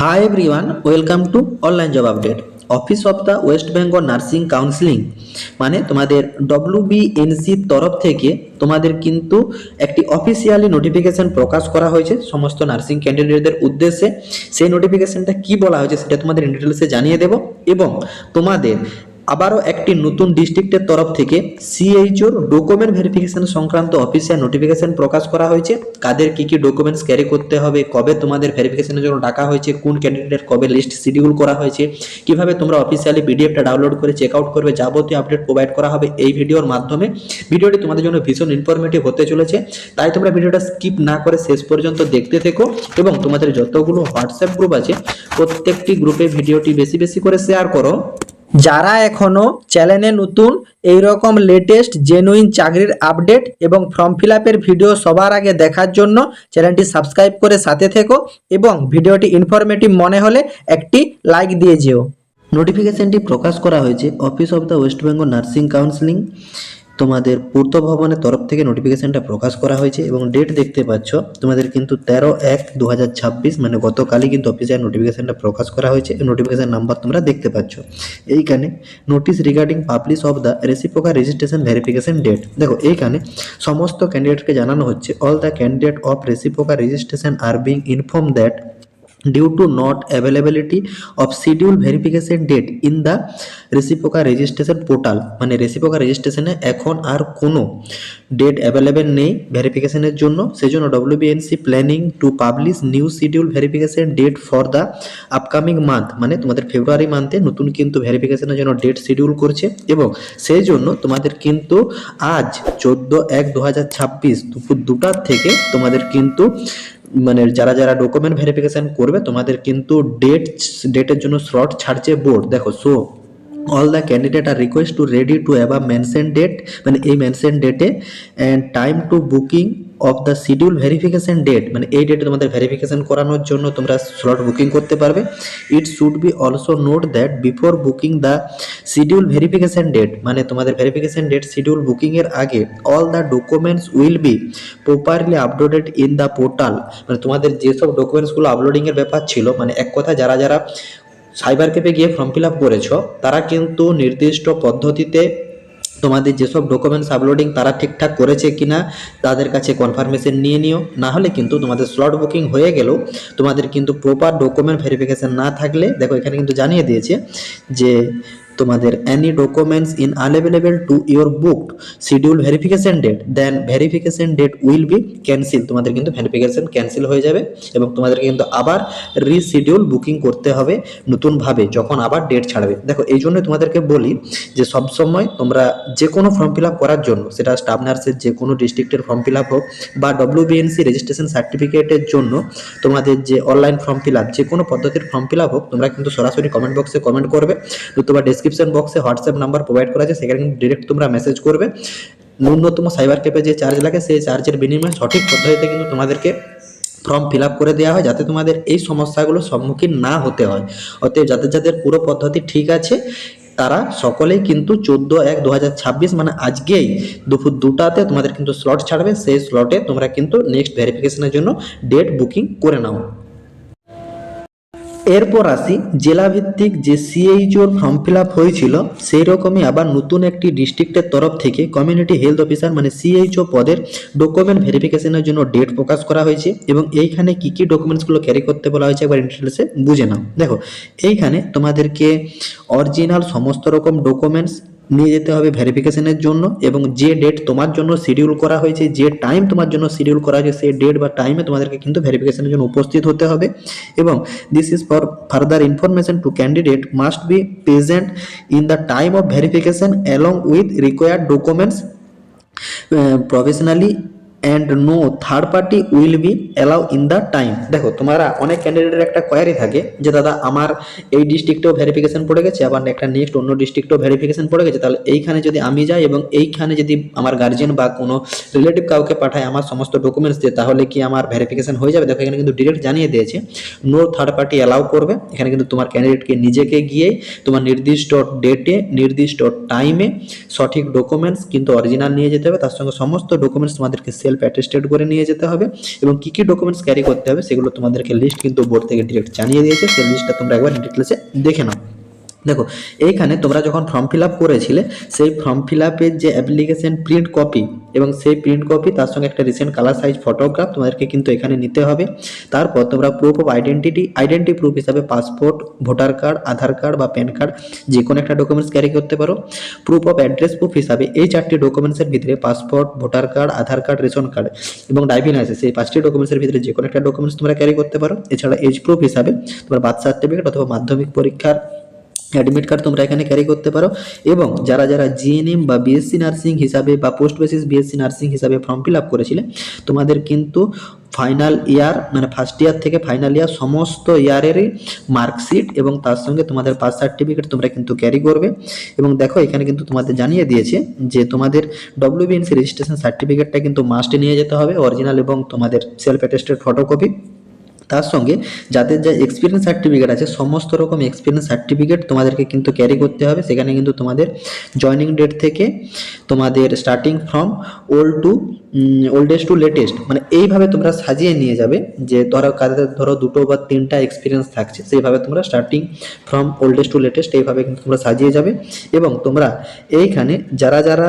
Hi everyone, welcome to online job update. Office of the West Bengal nursing counselling মানে তোমাদের WBNC তরফ থেকে তোমাদের কিন্তু একটি অফিসিয়ালি নোটিফিকেশন প্রকাশ করা হয়েছে সমস্ত নার্সিং ক্যান্ডিডেটদের উদ্দেশ্যে। সেই নোটিফিকেশনটা কি বলা হয়েছে সেটা তোমাদের ডিটেলসে জানিয়ে দেব এবং তোমাদের আবারও একটি নতুন ডিস্ট্রিক্টের তরফ থেকে সিএইচওর ডকুমেন্ট ভেরিফিকেশন সংক্রান্ত অফিসিয়াল নোটিফিকেশন প্রকাশ করা হয়েছে। কাদের কি কি ডকুমেন্টস ক্যারি করতে হবে, কবে তোমাদের ভেরিফিকেশনের জন্য ডাকা হয়েছে, কোন ক্যান্ডিডেটের কবে লিস্ট শিডিউল করা হয়েছে, কিভাবে তোমরা অফিসিয়ালি পিডিএফটা ডাউনলোড করে চেক আউট করবে, যাবতীয় আপডেট প্রোভাইড করা হবে এই ভিডিওর মাধ্যমে। ভিডিওটি তোমাদের জন্য ভীষণ ইনফরমেটিভ হতে চলেছে, তাই তোমরা ভিডিওটা স্কিপ না করে শেষ পর্যন্ত দেখতে থেকো এবং তোমাদের যতগুলো হোয়াটসঅ্যাপ গ্রুপ আছে প্রত্যেকটি গ্রুপে ভিডিওটি বেশি বেশি করে শেয়ার করো। যারা এখনো চ্যানেলে নতুন এই রকম লেটেস্ট জেনুইন চাকরির আপডেট এবং ফর্ম ফিল আপের ভিডিও সবার আগে দেখার জন্য চ্যানেলটি সাবস্ক্রাইব করে সাথে থেকো এবং ভিডিওটি ইনফরমেটিভ মনে হলে একটি লাইক দিয়ে যেও। নোটিফিকেশনটি প্রকাশ করা হয়েছে office of the West Bengal nursing counselling তোমাদের পূর্ত ভবনের তরফ থেকে নোটিফিকেশনটা প্রকাশ করা হয়েছে এবং ডেট দেখতে পাচ্ছ তোমাদের কিন্তু 13/1/2026 মানে গতকালই কিন্তু অফিসিয়াল নোটিফিকেশনটা প্রকাশ করা হয়েছে। নোটিফিকেশন নাম্বার তোমরা দেখতে পাচ্ছ এইখানে, notice regarding publish of the reciprocal registration verification date. দেখো এইখানে সমস্ত ক্যান্ডিডেটকে জানানো হচ্ছে all the candidate of reciprocal registration are being inform that due to not availability of schedule verification date in the reciprocal registration portal মানে reciprocal রেজিস্ট্রেশনে এখন আর কোনো date available নেই ভেরিফিকেশনের জন্য। সেজন্য WBNC planning to publish new schedule verification date for the upcoming month মানে তোমাদের ফেব্রুয়ারি মান্থে নতুন কিন্তু ভেরিফিকেশনের জন্য ডেট শিডিউল করছে এবং সেই জন্য তোমাদের কিন্তু আজ 14/1/2026 দুপুর 2টার থেকে তোমাদের কিন্তু মানে যারা যারা ডকুমেন্ট ভেরিফিকেশন করবে তোমাদের কিন্তু ডেটের জন্য স্লট ছাড়ছে বোর্ড। দেখো so all the candidate are request to ready to above mention date মানে এই মেনশন ডেটে and time to booking of the schedule verification date মানে এই ডেটে তোমাদের ভেরিফিকেশন করানোর জন্য তোমরা স্লট বুকিং করতে পারবে। It should be also note that before booking the schedule verification date মানে তোমাদের ভেরিফিকেশন ডেট শিডিউল বুকিংয়ের আগে all the documents will be properly uploaded in the portal মানে তোমাদের যেসব ডকুমেন্টসগুলো আপলোডিংয়ের ব্যাপার ছিল মানে এক কথা যারা যারা সাইবার ক্যাফে গিয়ে ফর্ম ফিল আপ করেছ তারা কিন্তু নির্দিষ্ট পদ্ধতিতে তোমাদের যেসব ডকুমেন্টস আপলোডিং তারা ঠিকঠাক করেছে কিনা তাদের কাছে কনফার্মেশন নিয়ে নিও, না হলে কিন্তু তোমাদের স্লট বুকিং হয়ে গেলেও তোমাদের কিন্তু প্রপার ডকুমেন্ট ভেরিফিকেশন না থাকলে দেখো এখানে কিন্তু জানিয়ে দিয়েছে যে তোমাদের any documents in unavailable to your booked schedule verification date then verification date will be cancel তোমাদের কিন্তু ভেরিফিকেশন ক্যান্সেল হয়ে যাবে এবং তোমাদেরকে কিন্তু আবার রিশিডিউল বুকিং করতে হবে নতুনভাবে যখন আবার ডেট ছাড়বে। দেখো এই জন্য তোমাদেরকে বলি যে সবসময় তোমরা যে কোনো ফর্ম ফিল আপ করার জন্য সেটা স্টাফ নার্সের যে কোনো ডিস্ট্রিক্টের ফর্ম ফিল আপ হোক বা WBNC রেজিস্ট্রেশন সার্টিফিকেটের জন্য তোমাদের যে অনলাইন ফর্ম ফিল আপ যে কোনো পদ্ধতির ফর্ম ফিল আপ হোক তোমরা কিন্তু সরাসরি কমেন্ট বক্সে কমেন্ট করবে, নতুবা ডেসক্রিপশন বক্সে হোয়াটসঅ্যাপ নাম্বার প্রোভাইড করা আছে সেখানে কিন্তু ডিরেক্ট তোমরা মেসেজ করবে। ন্যূনতম সাইবার ক্যাফে যে চার্জ লাগে সেই চার্জের বিনিময়ে সঠিক পদ্ধতিতে কিন্তু তোমাদেরকে ফর্ম ফিল আপ করে দেওয়া হয় যাতে তোমাদের এই সমস্যাগুলোর সম্মুখীন না হতে হয়। অতএব যাদের যাদের পুরো পদ্ধতি ঠিক আছে তারা সকলেই কিন্তু 14/1/2026 মানে আজকেই দুপুর 2টাতে তোমাদের কিন্তু স্লট ছাড়বে, সেই স্লটে তোমরা কিন্তু নেক্সট ভেরিফিকেশনের জন্য ডেট বুকিং করে নাও। এরপর আসি জেলাভিত্তিক যে সিএইচওর ফর্ম ফিল আপ হয়েছিল সেই রকমই আবার নতুন একটি ডিস্ট্রিক্টের তরফ থেকে কমিউনিটি হেলথ অফিসার মানে সিএইচও পদের ডকুমেন্ট ভেরিফিকেশনের জন্য ডেট প্রকাশ করা হয়েছে এবং এইখানে কি কি ডকুমেন্টসগুলো ক্যারি করতে বলা হয়েছে একবার ডিটেলসে বুঝে নাও। দেখো এইখানে তোমাদেরকে অরিজিনাল সমস্ত রকম ডকুমেন্টস নিয়ে যেতে হবে ভেরিফিকেশনের জন্য এবং যে ডেট তোমার জন্য শিডিউল করা হয়েছে যে টাইম তোমার জন্য শিডিউল করা হয়েছে সেই ডেট বা টাইমে তোমাদেরকে কিন্তু ভেরিফিকেশনের জন্য উপস্থিত হতে হবে এবং this is for further information to candidate must be present in the time of verification along with required documents professionally and no third party will be allow in the time. দেখো তোমরা অনেক ক্যান্ডিডেটের একটা কোয়ারি থাকে যে দাদা আমার এই ডিস্ট্রিক্টেও ভেরিফিকেশন পড়ে গেছে আবার একটা নেক্সট অন্য ডিস্ট্রিক্টেও ভেরিফিকেশন পড়ে গেছে, তাহলে এইখানে যদি আমি যাই এবং এইখানে যদি আমার গার্জিয়ান বা কোনো রিলেটিভ কাউকে পাঠায় আমার সমস্ত ডকুমেন্টস দিয়ে তাহলে কি আমার ভেরিফিকেশন হয়ে যাবে? দেখো এখানে কিন্তু ডিরেক্ট জানিয়ে দিয়েছে নো থার্ড পার্টি অ্যালাউ করবে। এখানে কিন্তু তোমার ক্যান্ডিডেটকে নিজেকে গিয়েই তোমার নির্দিষ্ট ডেটে নির্দিষ্ট টাইমে সঠিক ডকুমেন্টস কিন্তু অরিজিনাল নিয়ে যেতে হবে, তার সঙ্গে সমস্ত ডকুমেন্টস তোমাদেরকে সেলফ সেলফ অ্যাটেস্টেড করে নিয়ে যেতে হবে এবং কী কী ডকুমেন্টস ক্যারি করতে হবে সেগুলো তোমাদেরকে লিস্ট কিন্তু বোর্ড থেকে ডিরেক্ট জানিয়ে দিয়েছে। সেই লিস্টটা তোমরা একবার ডিটেলসে দেখে নাও। দেখো এইখানে তোমরা যখন ফর্ম ফিল আপ করেছিলে সেই ফর্ম ফিল আপের যে অ্যাপ্লিকেশন প্রিন্ট কপি এবং সেই প্রিন্ট কপি তার সঙ্গে একটা রিসেন্ট কালার সাইজ ফটোগ্রাফ তোমাদেরকে কিন্তু এখানে নিতে হবে। তারপর তোমরা প্রুফ অফ আইডেন্টি প্রুফ হিসাবে পাসপোর্ট, ভোটার কার্ড, আধার কার্ড বা প্যান কার্ড যে কোনো একটা ডকুমেন্টস ক্যারি করতে পারো। প্রুফ অফ অ্যাড্রেস প্রুফ হিসাবে এই 4টি ডকুমেন্টসের ভিতরে পাসপোর্ট, ভোটার কার্ড, আধার কার্ড, রেশন কার্ড এবং ড্রাইভিং লাইসেন্স, এই 5টি ডকুমেন্টসের ভিতরে যে কোনো একটা ডকুমেন্টস তোমরা ক্যারি করতে পারো। এছাড়া এজ প্রুফ হিসাবে তোমার বার্থ সার্টিফিকেট অথবা মাধ্যমিক পরীক্ষার অ্যাডমিট কার্ড তোমরা এখানে ক্যারি করতে পারো। এবং যারা যারা জিএনএম বা বিএসসি নার্সিং হিসাবে বা পোস্ট বেসিস বিএসসি নার্সিং হিসাবে ফর্ম ফিল আপ করেছিলে তোমাদের কিন্তু ফাইনাল ইয়ার মানে ফার্স্ট ইয়ার থেকে ফাইনাল ইয়ার সমস্ত ইয়ারেরই মার্কশিট এবং তার সঙ্গে তোমাদের পাস সার্টিফিকেট তোমরা কিন্তু ক্যারি করবে। এবং দেখো এখানে কিন্তু তোমাদের জানিয়ে দিয়েছে যে তোমাদের WBNC রেজিস্ট্রেশন সার্টিফিকেটটা কিন্তু মাস্ট নিয়ে যেতে হবে, অরিজিনাল এবং তোমাদের সেলফ অ্যাটেস্টেড ফটোকপি। তার সঙ্গে যাদের যা এক্সপিরিয়েন্স সার্টিফিকেট আছে সমস্ত রকম এক্সপিরিয়েন্স সার্টিফিকেট তোমাদেরকে কিন্তু ক্যারি করতে হবে। সেখানে কিন্তু তোমাদের জয়নিং ডেট থেকে তোমাদের starting from oldest to latest মানে এইভাবে তোমরা সাজিয়ে নিয়ে যাবে যে কাদের ধরো 2টো বা 3টা এক্সপিরিয়েন্স থাকছে সেইভাবে তোমরা starting from oldest to latest এইভাবে কিন্তু তোমরা সাজিয়ে যাবে। এবং তোমরা এইখানে যারা যারা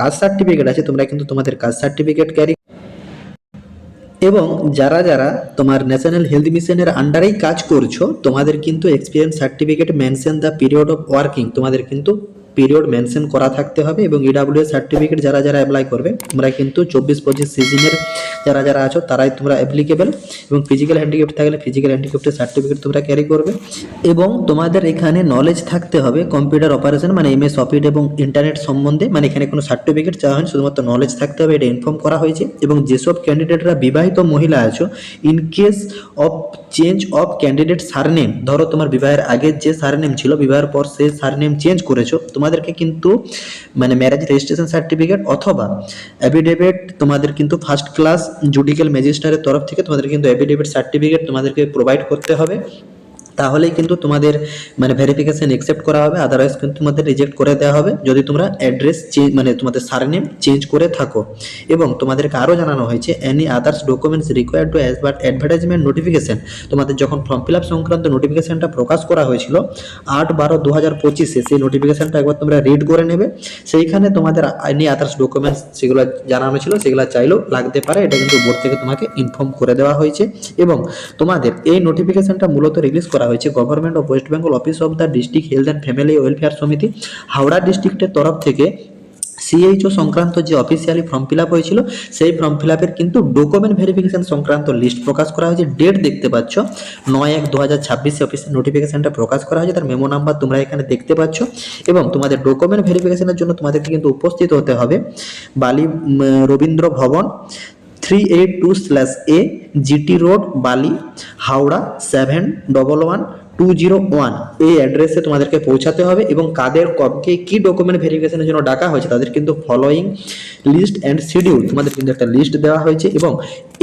কাস্ট সার্টিফিকেট আছে তোমরা কিন্তু তোমাদের কাস্ট সার্টিফিকেট ক্যারি এবং যারা যারা তোমার ন্যাশনাল হেলথ মিশনের আন্ডারেই কাজ করছো তোমাদের কিন্তু experience certificate mention the period of working তোমাদের কিন্তু পিরিয়ড মেনশন করা থাকতে হবে। এবং ইডাব্লিউএস সার্টিফিকেট যারা যারা অ্যাপ্লাই করবে তোমরা কিন্তু 24-25 সিজনের যারা যারা আছো তারাই তোমরা অ্যাপ্লিকেবল। এবং ফিজিক্যাল হ্যান্ডিক্যাপ্ট থাকলে ফিজিক্যাল হ্যান্ডিক্যাপ্টের সার্টিফিকেট তোমরা ক্যারি করবে। এবং তোমাদের এখানে নলেজ থাকতে হবে কম্পিউটার অপারেশন মানে MS অফিস এবং ইন্টারনেট সম্বন্ধে, মানে এখানে কোনো সার্টিফিকেট চাওয়া হয়নি, শুধুমাত্র নলেজ থাকতে হবে, এটা ইনফর্ম করা হয়েছে। এবং যেসব ক্যান্ডিডেটরা বিবাহিত মহিলা আছো in case of change of candidate surname, ধরো তোমার বিবাহের আগের যে সারনেম ছিল বিবাহের পর সেই সারনেম চেঞ্জ করেছো তোমাদেরকে কিন্তু মানে ম্যারেজ রেজিস্ট্রেশন সার্টিফিকেট অথবা অ্যাফিডেভিট তোমাদের কিন্তু ফার্স্ট ক্লাস জুডিশিয়াল ম্যাজিস্ট্রেটের তরফ থেকে তোমাদের কিন্তু অ্যাফিডেভিট সার্টিফিকেট তোমাদেরকে প্রোভাইড করতে হবে। তাহলেই কিন্তু তোমাদের মানে ভেরিফিকেশন অ্যাকসেপ্ট করা হবে, আদারওয়াইজ কিন্তু তোমাদের রিজেক্ট করে দেওয়া হবে যদি তোমরা অ্যাড্রেস চেঞ্জ মানে তোমাদের সারনেম চেঞ্জ করে থাকো। এবং তোমাদেরকে আরও জানানো হয়েছে any others documents required to advertisement notification, তোমাদের যখন ফর্ম ফিল আপ সংক্রান্ত নোটিফিকেশনটা প্রকাশ করা হয়েছিল 8/12/2025 সেই নোটিফিকেশনটা একবার তোমরা রিড করে নেবে। সেইখানে তোমাদের এনি আদার্স ডকুমেন্টস সেগুলো জানানো ছিল, সেগুলো চাইলেও লাগতে পারে, এটা কিন্তু বোর্ড থেকে তোমাকে ইনফর্ম করে দেওয়া হয়েছে। এবং তোমাদের এই নোটিফিকেশনটা মূলত রিলিজ করা হয়েছে government of West Bengal office of the district health and family welfare সমিতি হাওড়া ডিস্ট্রিক্টের তরফ থেকে। CHO সংক্রান্ত যে অফিসিয়ালি ফর্ম ফিল আপ হয়েছিল সেই ফর্ম ফিল আপের কিন্তু ডকুমেন্ট ভেরিফিকেশন সংক্রান্ত লিস্ট প্রকাশ করা হয়েছে। ডেট দেখতে পাচ্ছ 9/1/2026 অফিসের নোটিফিকেশনটা প্রকাশ করা হয়েছে, তার মেমো নাম্বার তোমরা এখানে দেখতে পাচ্ছ। এবং তোমাদের ডকুমেন্ট ভেরিফিকেশনের জন্য তোমাদেরকে কিন্তু উপস্থিত হতে হবে বালি রবীন্দ্র ভবন 382/A GT রোড বালি হাওড়া 711201 এই অ্যাড্রেসে তোমাদেরকে পৌঁছাতে হবে। এবং কাদের কবকে কি ডকুমেন্ট ভেরিফিকেশনের জন্য ডাকা হয়েছে তাদের কিন্তু ফলোয়িং লিস্ট অ্যান্ড শিডিউল তোমাদের কিন্তু একটা লিস্ট দেওয়া হয়েছে। এবং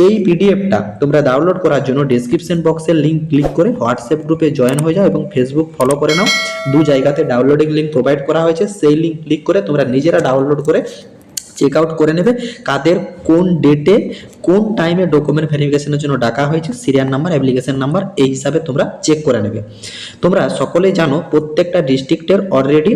এই পিডিএফটা তোমরা ডাউনলোড করার জন্য ডেসক্রিপশন বক্সের লিঙ্ক ক্লিক করে হোয়াটসঅ্যাপ গ্রুপে জয়েন হয়ে যাও এবং ফেসবুক ফলো করে নাও। 2 জায়গাতে ডাউনলোডিং লিঙ্ক প্রোভাইড করা হয়েছে, সেই লিঙ্ক ক্লিক করে তোমরা নিজেরা ডাউনলোড করে চেক আউট করে নেবে কাদের কোন ডেটে কোন টাইমে ডকুমেন্ট ভেরিফিকেশনের জন্য ডাকা হয়েছে, সিরিয়াল নাম্বার অ্যাপ্লিকেশন নাম্বার এই হিসাবে তোমরা চেক করে নেবে। তোমরা সকলেই জানো প্রত্যেকটা ডিস্ট্রিক্টের অলরেডি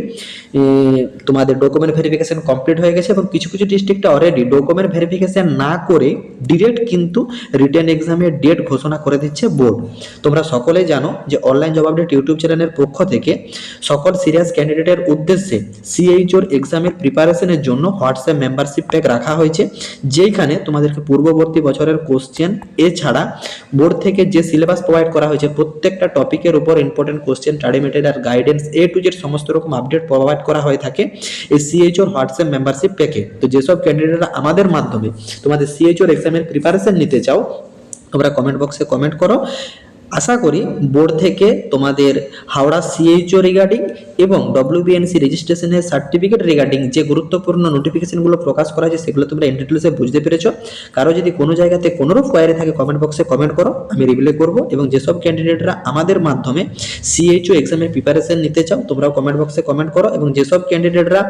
তোমাদের ডকুমেন্ট ভেরিফিকেশন কমপ্লিট হয়ে গেছে এবং কিছু কিছু ডিস্ট্রিক্টে অলরেডি ডকুমেন্ট ভেরিফিকেশন না করে ডিরেক্ট কিন্তু রিটেন এক্সামের ডেট ঘোষণা করে দিচ্ছে বোর্ড। তোমরা সকলেই জানো যে অনলাইন জব আপডেট ইউটিউব চ্যানেলের পক্ষ থেকে সকল সিরিয়াস ক্যান্ডিডেটের উদ্দেশ্যে CHOর এক্সামের প্রিপারেশনের জন্য হোয়াটসঅ্যাপ মেম্বারশিপ প্যাক রাখা হয়েছে, যেইখানে তোমাদেরকে পূর্ববর্তী বছরের কোশ্চেন এছাড়া বোর্ড থেকে যে সিলেবাস প্রোভাইড করা হয়েছে প্রত্যেকটা টপিকের উপর important question, study material, guidance A to Z সমস্ত রকম আপডেট প্রোভাইড করা হয়ে থাকে এই CHOর হোয়াটসঅ্যাপ মেম্বারশিপ প্যাকে। তো যেসব ক্যান্ডিডেটরা আমাদের মাধ্যমে তোমাদের CHOর এক্সামের প্রিপারেশন নিতে চাও তোমরা কমেন্ট বক্সে কমেন্ট করো, আশা করি বোর্ড থেকে তোমাদের হাওড়া সিএইচও রিগার্ডিং এবং ডব্লিউবিএনসি রেজিস্ট্রেশনের সার্টিফিকেট রিগার্ডিং যে গুরুত্বপূর্ণ নোটিফিকেশনগুলো প্রকাশ করা হয়েছে সেগুলো তোমরা ইন ডিটেলসে বুঝতে পেরেছো। কারো যদি কোনো জায়গাতে কোনোরূপ কোয়ারি থাকে কমেন্ট বক্সে কমেন্ট করো, আমি রিপ্লাই করবো। এবং যেসব ক্যান্ডিডেটরা আমাদের মাধ্যমে সিএইচও এক্সামের প্রিপারেশন নিতে চাও তোমরাও কমেন্ট বক্সে কমেন্ট করো। এবং যেসব ক্যান্ডিডেটরা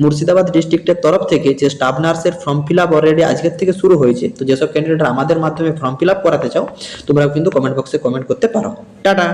মুর্শিদাবাদ ডিস্ট্রিক্টের তরফ থেকে যে স্টাফ নার্সের ফর্ম ফিল আপ অলরেডি আজকের থেকে শুরু হয়েছে, তো যেসব ক্যান্ডিডেটরা আমাদের মাধ্যমে ফর্ম ফিল আপ করাতে চাও তোমরাও কিন্তু কমেন্ট বক্সে কমেন্ট করতে পারো। টাটা।